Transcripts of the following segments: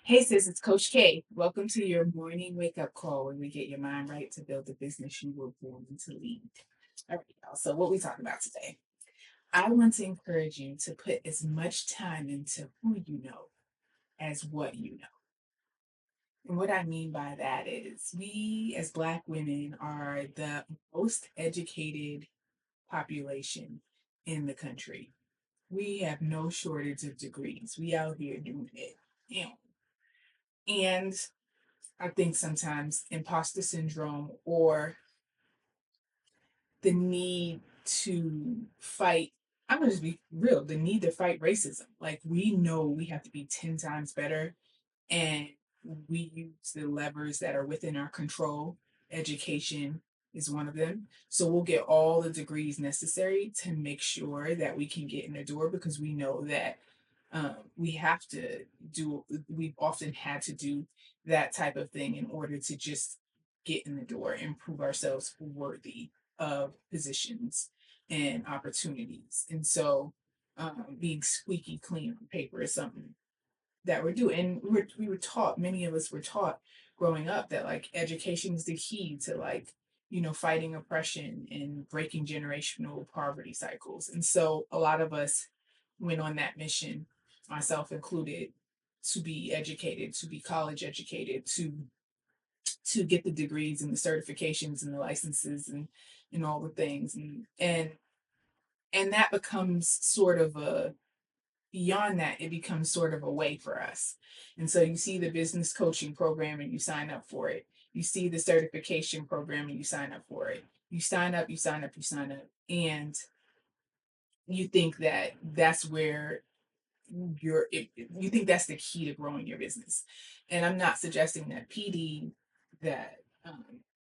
Hey sis, it's Coach K. Welcome to your morning wake up call where we get your mind right to build the business you were born to lead. All right, y'all. So, what we talking about today? I want to encourage you to put as much time into who you know as what you know. And what I mean by that is, we as Black women are the most educated population in the country. We have no shortage of degrees. We out here doing it. You know, and I think sometimes imposter syndrome or the need to fight, I'm gonna just be real, the need to fight racism. Like we know we have to be 10 times better and we use the levers that are within our control. Education is one of them. So we'll get all the degrees necessary to make sure that we can get in the door because we know that we have to we've often had to do that type of thing in order to just get in the door and prove ourselves worthy of positions and opportunities. And so being squeaky clean on paper is something that we're doing. And we were taught, many of us were taught growing up that like education is the key to like, fighting oppression and breaking generational poverty cycles. And so a lot of us went on that mission, myself included, to be educated, to be college educated, to get the degrees and the certifications and the licenses and all the things. And that becomes sort of a beyond that, it becomes sort of a way for us. And so you see the business coaching program and you sign up for it. You see the certification program and you sign up for it. You sign up, you sign up, you sign up. And you think that that's where you think that's the key to growing your business. And I'm not suggesting that PD, that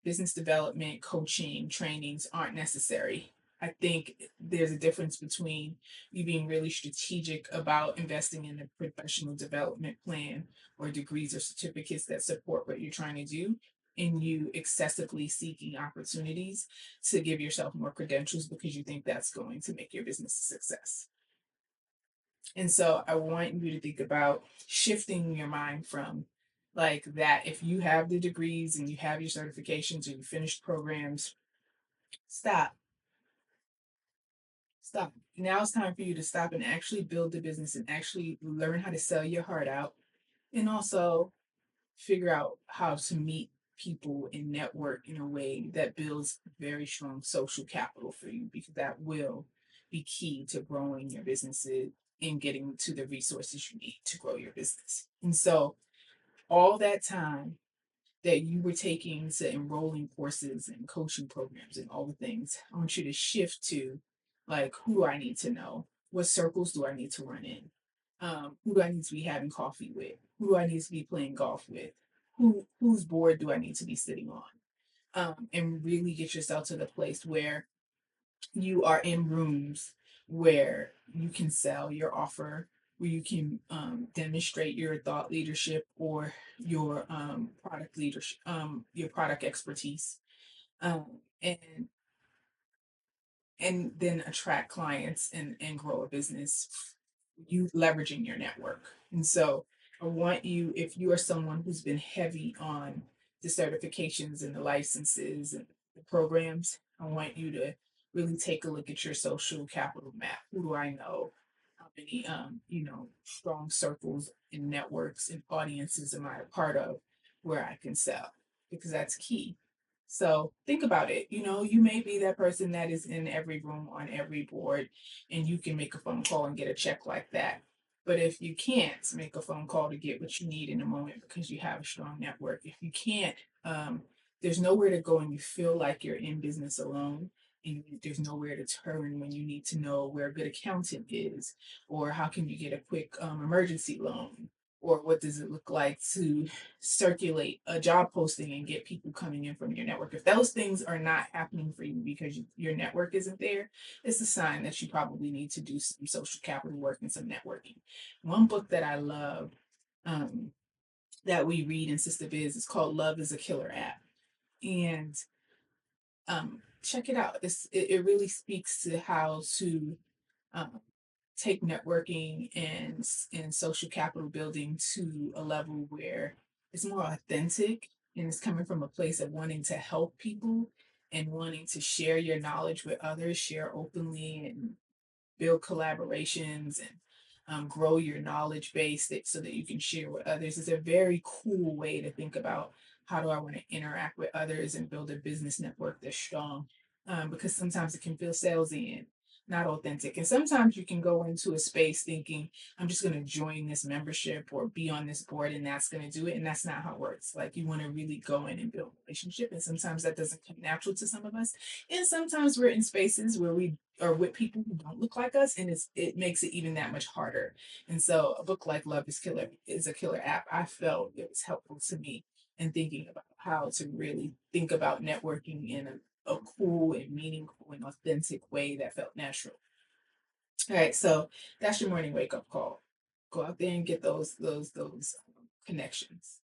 business development, coaching, trainings aren't necessary. I think there's a difference between you being really strategic about investing in a professional development plan or degrees or certificates that support what you're trying to do, and you excessively seeking opportunities to give yourself more credentials because you think that's going to make your business a success. And so I want you to think about shifting your mind from like that. If you have the degrees and you have your certifications or you finished programs, stop, stop. Now it's time for you to stop and actually build the business and actually learn how to sell your heart out and also figure out how to meet people and network in a way that builds very strong social capital for you because that will be key to growing your businesses and getting to the resources you need to grow your business. And so all that time that you were taking to enrolling courses and coaching programs and all the things, I want you to shift to like, who do I need to know? What circles do I need to run in? Who do I need to be having coffee with? Who do I need to be playing golf with? Whose board do I need to be sitting on? And really get yourself to the place where you are in rooms where you can sell your offer, where you can demonstrate your thought leadership or your product leadership, your product expertise, um, and and then attract clients and grow a business. You leveraging your network, and so I want you, if you are someone who's been heavy on the certifications and the licenses and the programs, I want you to really take a look at your social capital map. Who do I know? How many strong circles and networks and audiences am I a part of where I can sell? Because that's key. So think about it. You may be that person that is in every room on every board and you can make a phone call and get a check like that. But if you can't make a phone call to get what you need in a moment because you have a strong network, if you can't, there's nowhere to go and you feel like you're in business alone, and there's nowhere to turn when you need to know where a good accountant is, or how can you get a quick emergency loan, or what does it look like to circulate a job posting and get people coming in from your network. If those things are not happening for you because your network isn't there, it's a sign that you probably need to do some social capital work and some networking. One book that I love, um, that we read in Sistahbiz is called Love is a Killer App. And check it out. It really speaks to how to um, take networking and social capital building to a level where it's more authentic and it's coming from a place of wanting to help people and wanting to share your knowledge with others, share openly and build collaborations and grow your knowledge base so that you can share with others is a very cool way to think about how do I want to interact with others and build a business network that's strong. Because sometimes it can feel salesy and not authentic. And sometimes you can go into a space thinking, I'm just going to join this membership or be on this board and that's going to do it. And that's not how it works. Like you want to really go in and build a relationship. And sometimes that doesn't come natural to some of us. And sometimes we're in spaces where we are with people who don't look like us, and it makes it even that much harder. And so a book like Love is Killer is a killer app. I felt it was helpful to me in thinking about how to really think about networking in a cool and meaningful and authentic way that felt natural. All right, so that's your morning wake up call. Go out there and get those connections.